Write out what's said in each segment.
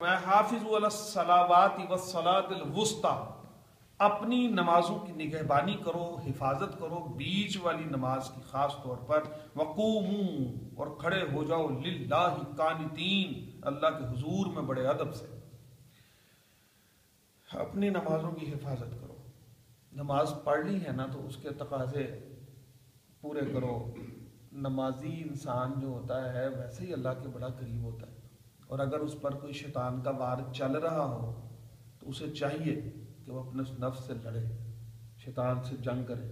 میں حافظ الصلاوات والصلاۃ الوسطی، اپنی نمازوں کی نگہبانی کرو، حفاظت کرو، بیچ والی نماز کی خاص طور پر، وقوموا، اور کھڑے ہو جاؤ، للہ قانتین، اللہ کے حضور میں بڑے ادب سے۔ اپنی نمازوں کی حفاظت کرو، نماز پڑھنی ہے نا تو اس کے تقاضے پورے کرو۔ نمازی انسان جو ہوتا ہے ویسے ہی اللہ کے بڑا قریب ہوتا ہے، اور اگر اس پر کوئی شیطان کا وار چل رہا ہو تو اسے چاہیے کہ وہ اپنے نفس سے لڑے، شیطان سے جنگ کرے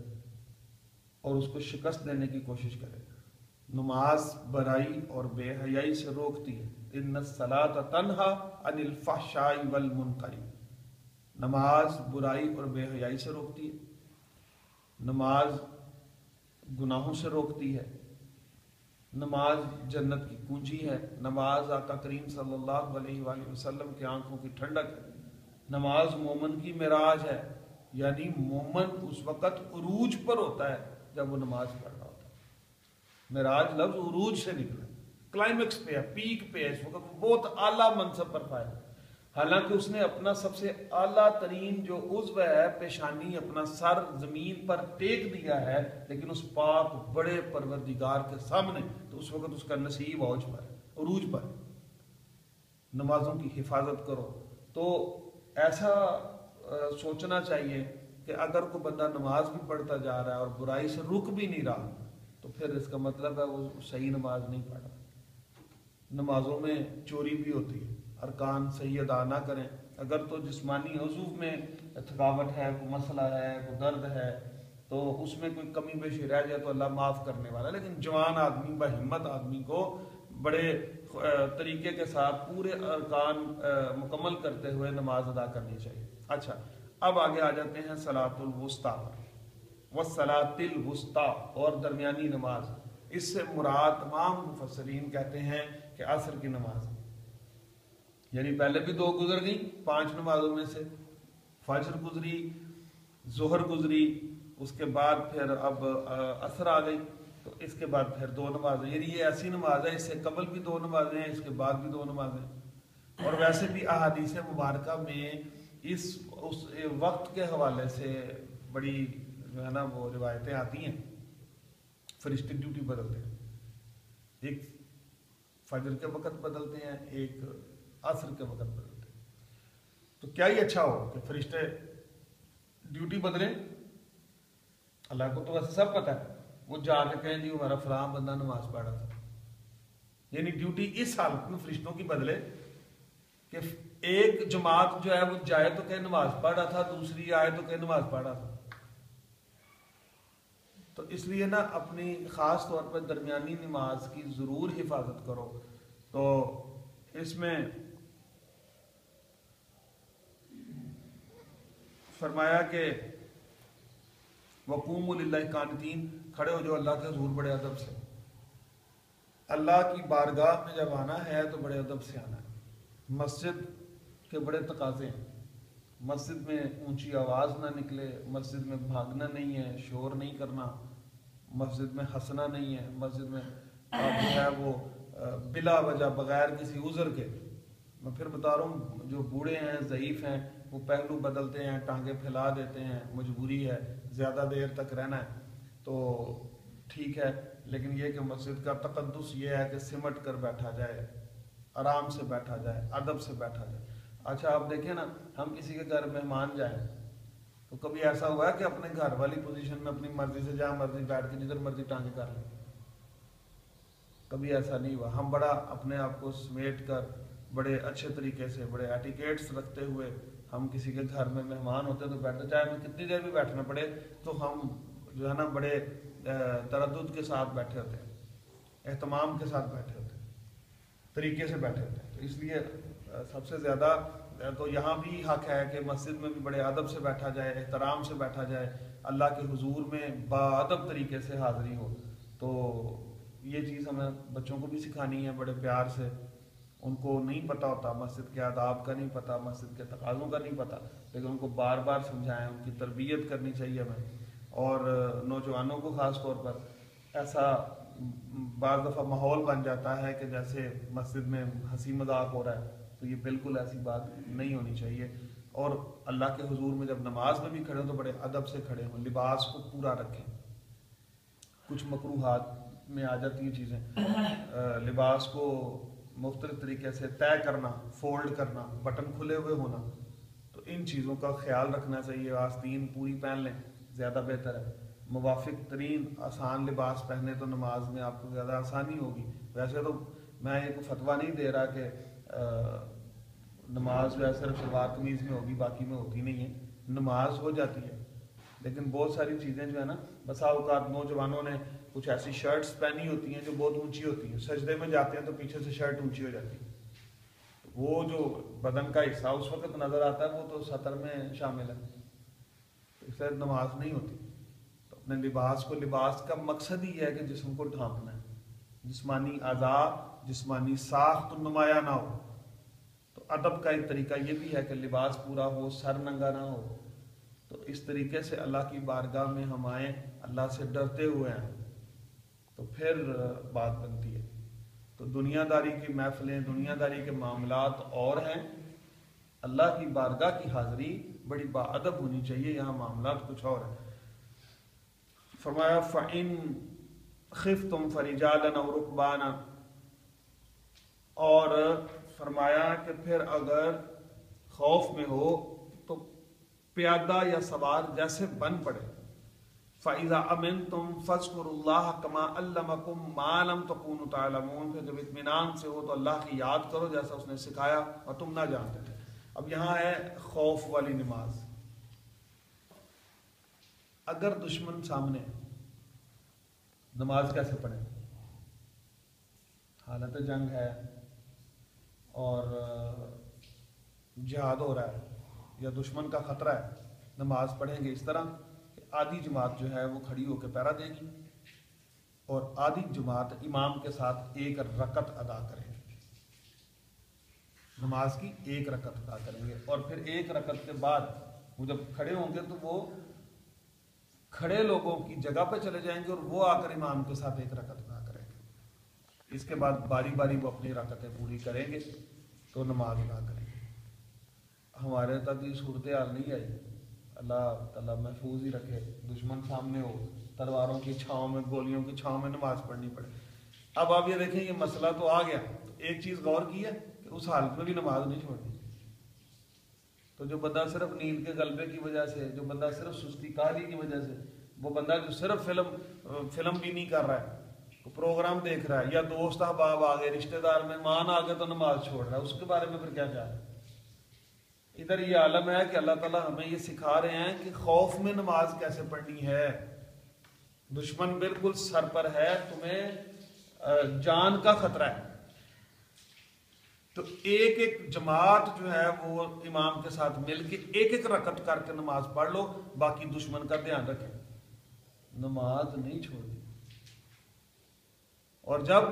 اور اس کو شکست دینے کی کوشش کرے۔ نماز برائی اور بے حیائی سے روکتی ہے، ان الصلاۃ تنہی عن الفحشاء والمنکر، نماز برائی اور بے حیائی سے روکتی ہے، نماز گناہوں سے روکتی ہے، نماز جنت کی کنجی ہے، نماز آقا کریم صلی اللہ علیہ وآلہ وسلم کی آنکھوں کی ٹھنڈک ہے، نماز مومن کی معراج ہے، یعنی مومن اس وقت عروج پر ہوتا ہے جب وہ نماز پڑھ رہا ہوتا ہے۔ معراج لفظ عروج سے نکلا، کلائمیکس پہ ہے، پیک پہ ہے، اس وقت وہ بہت اعلیٰ منصب پر پائے، حالانکہ اس نے اپنا سب سے اعلیٰ ترین جو عضو ہے، پیشانی، اپنا سر زمین پر ٹیک دیا ہے، لیکن اس پاک بڑے پروردگار کے سامنے، تو اس وقت اس کا نصیب اوج پر ہے، عروج پر ہے۔ نمازوں کی حفاظت کرو، تو ایسا سوچنا چاہیے کہ اگر کوئی بندہ نماز بھی پڑھتا جا رہا ہے اور برائی سے رک بھی نہیں رہا تو پھر اس کا مطلب ہے وہ صحیح نماز نہیں پڑھ رہا۔ نمازوں میں چوری بھی ہوتی ہے، ارکان صحیح ادا نہ کریں، اگر تو جسمانی عضو میں تھکاوٹ ہے، کوئی مسئلہ ہے، کوئی درد ہے، تو اس میں کوئی کمی بیشی رہ جائے تو اللہ معاف کرنے والا ہے، لیکن جوان آدمی، باہمت آدمی کو بڑے طریقے کے ساتھ پورے ارکان مکمل کرتے ہوئے نماز ادا کرنی چاہیے۔ اچھا، اب آگے آ جاتے ہیں صلاۃ الوسطیٰ پر، والصلاۃ الوسطیٰ، اور درمیانی نماز۔ اس سے مراد تمام مفسرین کہتے ہیں کہ عصر کی نماز، یعنی پہلے بھی دو گزر گئی 5 نمازوں میں سے، فجر گزری، ظہر گزری، اس کے بعد پھر اب عصر آ گئی، تو اس کے بعد پھر 2 نمازیں، یعنی یہ ایسی نماز ہے، اس سے قبل بھی 2 نمازیں ہیں، اس کے بعد بھی 2 نمازیں۔ اور ویسے بھی احادیث مبارکہ میں اس وقت کے حوالے سے بڑی جو ہے نا وہ روایتیں آتی ہیں، فرشتے ڈیوٹی بدلتے ہیں، ایک فجر کے وقت بدلتے ہیں، ایک عصر کے وقت بدلتے ہیں۔ تو کیا ہی اچھا ہو کہ فرشتے ڈیوٹی بدلیں، اللہ کو تو ویسے سب پتہ ہے، وہ جا کے کہیں جی ہمارا فلاں بندہ نماز پڑھ رہا تھا، یعنی ڈیوٹی اس حالت میں فرشتوں کی بدلے کہ ایک جماعت جو ہے وہ جائے تو کہ نماز پڑھ رہا تھا، دوسری آئے تو کہ نماز پڑھ رہا تھا۔ تو اس لیے نا اپنی خاص طور پر درمیانی نماز کی ضرور حفاظت کرو۔ تو اس میں فرمایا کہ وقوموا للہ قانتین، کھڑے ہو جو اللہ کے حضور بڑے ادب سے۔ اللہ کی بارگاہ میں جب آنا ہے تو بڑے ادب سے آنا ہے۔ مسجد کے بڑے تقاضے ہیں، مسجد میں اونچی آواز نہ نکلے، مسجد میں بھاگنا نہیں ہے، شور نہیں کرنا، مسجد میں ہنسنا نہیں ہے، مسجد میں جو ہے وہ بلا وجہ بغیر کسی عذر کے، میں پھر بتا رہا ہوں جو بوڑھے ہیں، ضعیف ہیں، وہ پہلو بدلتے ہیں، ٹانگیں پھیلا دیتے ہیں، مجبوری ہے، زیادہ دیر تک رہنا ہے تو ٹھیک ہے، لیکن یہ کہ مسجد کا تقدس یہ ہے کہ سمٹ کر بیٹھا جائے، آرام سے بیٹھا جائے، ادب سے بیٹھا جائے۔ اچھا آپ دیکھیں نا، ہم کسی کے گھر مہمان جائیں تو کبھی ایسا ہوا ہے کہ اپنے گھر والی پوزیشن میں اپنی مرضی سے جہاں مرضی بیٹھ کے جدھر مرضی ٹانگیں کر لیں؟ کبھی ایسا نہیں ہوا۔ ہم بڑا اپنے آپ کو سمیٹ کر بڑے اچھے طریقے سے، بڑے ایٹیکیٹس رکھتے ہوئے ہم کسی کے گھر میں مہمان ہوتے تو بیٹھتے، چاہے ہمیں کتنی دیر بھی بیٹھنا پڑے تو ہم جو ہے نا بڑے تردد کے ساتھ بیٹھے ہوتے ہیں، اہتمام کے ساتھ بیٹھے ہوتے ہیں، طریقے سے بیٹھے ہوتے ہیں۔ تو اس لیے سب سے زیادہ تو یہاں بھی حق ہے کہ مسجد میں بھی بڑے ادب سے بیٹھا جائے، احترام سے بیٹھا جائے، اللہ کے حضور میں باادب طریقے سے حاضری ہو۔ تو یہ چیز ہمیں بچوں کو بھی سکھانی ہے بڑے پیار سے، ان کو نہیں پتہ ہوتا، مسجد کے آداب کا نہیں پتہ، مسجد کے تقاضوں کا نہیں پتہ، لیکن ان کو بار بار سمجھائیں، ان کی تربیت کرنی چاہیے ہمیں۔ اور نوجوانوں کو خاص طور پر ایسا بعض دفعہ ماحول بن جاتا ہے کہ جیسے مسجد میں ہنسی مذاق ہو رہا ہے، تو یہ بالکل ایسی بات نہیں ہونی چاہیے. اور اللہ کے حضور میں جب نماز میں بھی کھڑے ہوں تو بڑے ادب سے کھڑے ہوں, لباس کو پورا رکھیں. کچھ مکروہات میں آ جاتی ہیں چیزیں, لباس کو مختلف طریقے سے طے کرنا, فولڈ کرنا, بٹن کھلے ہوئے ہونا, تو ان چیزوں کا خیال رکھنا چاہیے. آستین پوری پہن لیں زیادہ بہتر ہے. موافق ترین آسان لباس پہنے تو نماز میں آپ کو زیادہ آسانی ہوگی. ویسے تو میں یہ کوئی فتویٰ نہیں دے رہا کہ نماز جو ہے صرف شلوار قمیض میں ہوگی, باقی میں ہوتی نہیں ہے. نماز ہو جاتی ہے, لیکن بہت ساری چیزیں جو ہے نا, بسا اوقات نوجوانوں نے کچھ ایسی شرٹس پہنی ہوتی ہیں جو بہت اونچی ہوتی ہیں, سجدے میں جاتے ہیں تو پیچھے سے شرٹ اونچی ہو جاتی ہے, وہ جو بدن کا حصہ اس وقت نظر آتا ہے وہ تو سطر میں شامل ہے, تو اس سے نماز نہیں ہوتی. تو اپنے لباس کو, لباس کا مقصد ہی ہے کہ جسم کو ڈھانپنا ہے, جسمانی اعضاء, جسمانی ساخت نمایاں نہ ہو. تو ادب کا ایک طریقہ یہ بھی ہے کہ لباس پورا ہو, سر ننگا نہ ہو. تو اس طریقے سے اللہ کی بارگاہ میں ہم آئیں اللہ سے ڈرتے ہوئے ہیں, تو پھر بات بنتی ہے. تو دنیا داری کی محفلیں, دنیا داری کے معاملات اور ہیں, اللہ کی بارگاہ کی حاضری بڑی باادب ہونی چاہیے, یہاں معاملات کچھ اور ہیں. فرمایا فَإِن خِفْتُمْ فَرِجَالًا أَوْ رُكْبَانًا, اور فرمایا کہ پھر اگر خوف میں ہو تو پیادہ یا سوار جیسے بن پڑے. فَإِذَا أَمِنْتُمْ فَاذْكُرُوا اللَّهَ كَمَا عَلَّمَكُمْ مَا لَمْ تَكُونُوا تَعْلَمُونَ, پھر جب اطمینان سے ہو تو اللہ کی یاد کرو جیسا اس نے سکھایا اور تم نہ جانتے تھے. اب یہاں ہے خوف والی نماز. اگر دشمن سامنے, نماز کیسے پڑھیں؟ حالت جنگ ہے اور جہاد ہو رہا ہے یا دشمن کا خطرہ ہے, نماز پڑھیں گے اس طرح کہ آدھی جماعت جو ہے وہ کھڑی ہو کے پہرا دے گی اور آدھی جماعت امام کے ساتھ ایک رکعت ادا کریں گے. نماز کی ایک رکعت ادا کریں گے, اور پھر ایک رکعت کے بعد وہ جب کھڑے ہوں گے تو وہ کھڑے لوگوں کی جگہ پہ چلے جائیں گے اور وہ آ کر امام کے ساتھ ایک رکعت ادا کریں گے. اس کے بعد باری باری وہ اپنی رکعتیں پوری کریں گے تو نماز ادا کریں گے. ہمارے تک یہ صورتحال نہیں آئی, اللہ تعالیٰ محفوظ ہی رکھے. دشمن سامنے ہو, تلواروں کی چھاؤں میں, گولیوں کی چھاؤں میں نماز پڑھنی پڑے. اب آپ یہ دیکھیں یہ مسئلہ تو آ گیا, تو ایک چیز غور کی ہے کہ اس حالت میں بھی نماز نہیں چھوڑنی. تو جو بندہ صرف نیند کے غلبے کی وجہ سے, جو بندہ صرف سستی کاری کی وجہ سے, وہ بندہ جو صرف فلم بھی نہیں کر رہا ہے, پروگرام دیکھ رہا ہے, یا دوست احباب آ گئے, رشتہ دار مہمان آ گئے تو نماز چھوڑ رہا ہے, اس کے بارے میں پھر کیا خیال ہے؟ ادھر یہ عالم ہے کہ اللہ تعالیٰ ہمیں یہ سکھا رہے ہیں کہ خوف میں نماز کیسے پڑھنی ہے. دشمن بالکل سر پر ہے, تمہیں جان کا خطرہ ہے, تو ایک ایک جماعت جو ہے وہ امام کے ساتھ مل کے ایک ایک رکعت کر کے نماز پڑھ لو, باقی دشمن کا دھیان رکھیں, نماز نہیں چھوڑنی. اور جب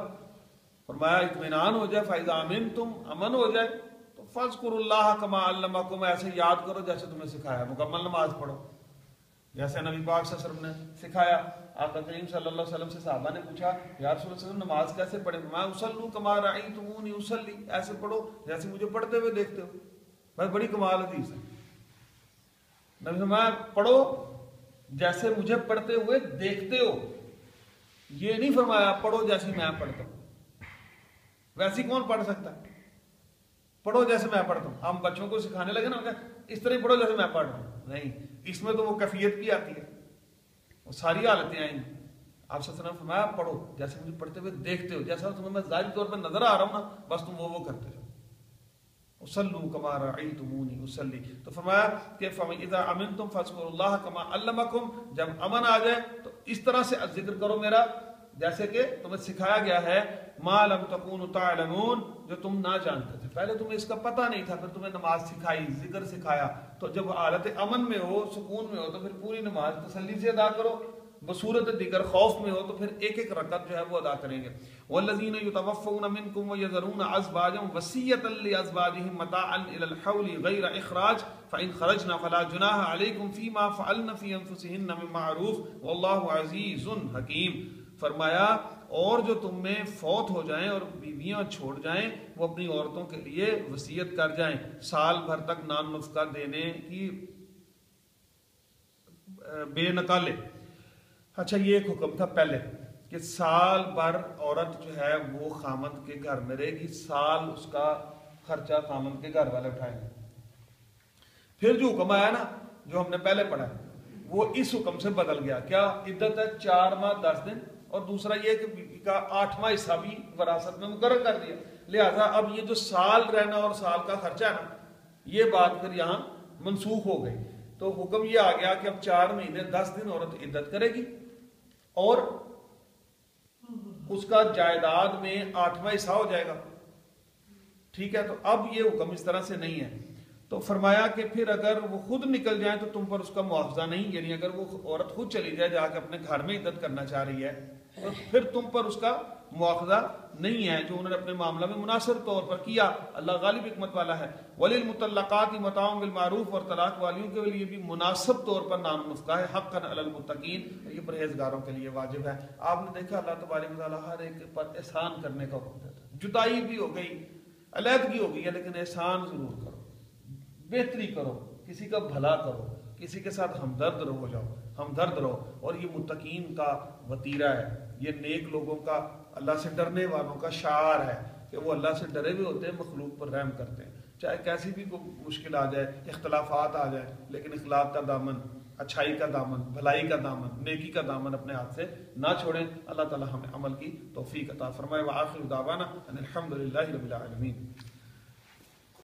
فرمایا اطمینان ہو جائے, فَإِذَا أَمِنْتُمْ, امن ہو جائے, تو فَاذْكُرُوا اللَّهَ كَمَا عَلَّمَكُمْ, ایسے یاد کرو جیسے تمہیں سکھایا. مکمل نماز پڑھو جیسے نبی پاک صلی اللہ علیہ وسلم نے سکھایا. آقا کریم صلی اللہ علیہ وسلم سے صحابہ نے پوچھا یا رسول اللہ صلی اللہ علیہ وسلم نماز کیسے پڑھیں؟ میں اصلوا کما رأیتمونی اصلی, ایسے پڑھو جیسے مجھے پڑھتے ہوئے دیکھتے ہو. بھائی بڑی کمال حدیث ہے. نبی فرمایا پڑھو جیسے مجھے پڑھتے ہوئے دیکھتے ہو, یہ نہیں فرمایا پڑھو جیسے میں پڑھتا ہوں. ویسی کون پڑھ سکتا ہے؟ پڑھو جیسے میں پڑھتا ہوں. ہم بچوں کو سکھانے لگے نا, اس طرح پڑھو جیسے میں پڑھ رہا ہوں. نہیں, اس میں تو وہ کیفیت بھی آتی ہے, وہ ساری حالتیں آئیں گی. آپ صلی اللہ علیہ وسلم نے فرمایا پڑھو جیسے مجھے پڑھتے ہوئے دیکھتے ہو, جیسا تمہیں میں ظاہری طور پہ نظر آ رہا ہوں نا, بس تم وہ کرتے جاؤ. اصلوا کما رأیتمونی اصلی. تو فرمایا کہ فَإِذَا أَمِنْتُمْ فَاذْكُرُوا اللَّهَ كَمَا عَلَّمَكُمْ, جب امن آ جائے تو اس طرح سے ذکر کرو میرا جیسے کہ تمہیں سکھایا گیا ہے. مَا لَمْ تَكُونُوا تَعْلَمُونَ, جو تم نہ جانتے تھے. پہلے تمہیں اس کا پتہ نہیں تھا, پھر تمہیں نماز سکھائی, ذکر سکھایا, تو جب حالت امن میں ہو, سکون میں ہو, تو پھر پوری نماز تسلی سے ادا کرو. بصورت دیگر خوف میں ہو تو پھر ایک ایک رکعت جو ہے وہ ادا کریں گے. وَالَّذِينَ يُتَوَفَّوْنَ مِنْكُمْ وَيَذَرُونَ أَزْوَاجًا وَصِيَّةً لِأَزْوَاجِهِمْ مَتَاعًا إِلَى الْحَوْلِ غَيْرَ إِخْرَاجٍ فَإِنْ خَرَجْنَ فَلَا جُنَاحَ عَلَيْكُمْ فِي مَا فَعَلْنَ فِي أَنفُسِهِنَّ مِن مَّعْرُوفٍ وَاللَّهُ عَزِيزٌ حَكِيمٌ. فرمایا اور جو تم میں فوت ہو جائیں اور بیویاں چھوڑ جائیں وہ اپنی عورتوں کے لیے وصیت کر جائیں سال بھر تک نان نفقہ دینے کی بے نکالے. اچھا یہ ایک حکم تھا پہلے کہ سال بھر عورت جو ہے وہ خامند کے گھر میں رہے گی, سال اس کا خرچہ خامند کے گھر والے اٹھائیں گے. پھر جو حکم آیا نا جو ہم نے پہلے پڑھا وہ اس حکم سے بدل گیا. کیا عدت ہے 4 ماہ 10 دن, اور دوسرا یہ کہ بیوی کا 8واں حصہ بھی وراثت میں مقرر کر دیا. لہذا اب یہ جو سال رہنا اور سال کا خرچہ ہے نا یہ بات پھر یہاں منسوخ ہو گئی. تو حکم یہ آ گیا کہ اب 4 مہینے 10 دن عورت عدت کرے گی اور اس کا جائیداد میں 8واں حصہ ہو جائے گا. ٹھیک ہے, تو اب یہ حکم اس طرح سے نہیں ہے. تو فرمایا کہ پھر اگر وہ خود نکل جائیں تو تم پر اس کا مواخذہ نہیں, یعنی اگر وہ عورت خود چلی جائے جا کے اپنے گھر میں عدت کرنا چاہ رہی ہے تو پھر تم پر اس کا مواخذہ نہیں ہے جو انہوں نے اپنے معاملہ میں مناسب طور پر کیا. اللہ غالب حکمت والا ہے. وَلِلْمُطَلَّقَاتِ مَتَاعٌ بِالْمَعْرُوفِ, اور طلاق والیوں کے لیے بھی مناسب طور پر نان نفقہ ہے. حقاً علی المتقین, یہ پرہیزگاروں کے لیے واجب ہے. آپ نے دیکھا اللہ تبارک و تعالیٰ ہر ایک پر احسان کرنے کا حکم دیتا ہے. جدائی بھی ہو گئی, علیحدگی ہو گئی ہے, لیکن احسان ضرور کرو, بہتری کرو, کسی کا بھلا کرو, کسی کے ساتھ ہمدرد رہو, ہمدرد رہو. اور یہ متقین کا وتیرہ ہے, یہ نیک لوگوں کا, اللہ سے ڈرنے والوں کا شعار ہے کہ وہ اللہ سے ڈرے ہوئے ہوتے ہیں, مخلوق پر رحم کرتے ہیں. چاہے کیسی بھی کوئی مشکل آ جائے, اختلافات آ جائے, لیکن اخلاق کا دامن, اچھائی کا دامن, بھلائی کا دامن, نیکی کا دامن اپنے ہاتھ سے نہ چھوڑیں. اللہ تعالی ہمیں عمل کی توفیق عطا فرمائے. وآخر دعوانا ان الحمد للہ رب العالمین.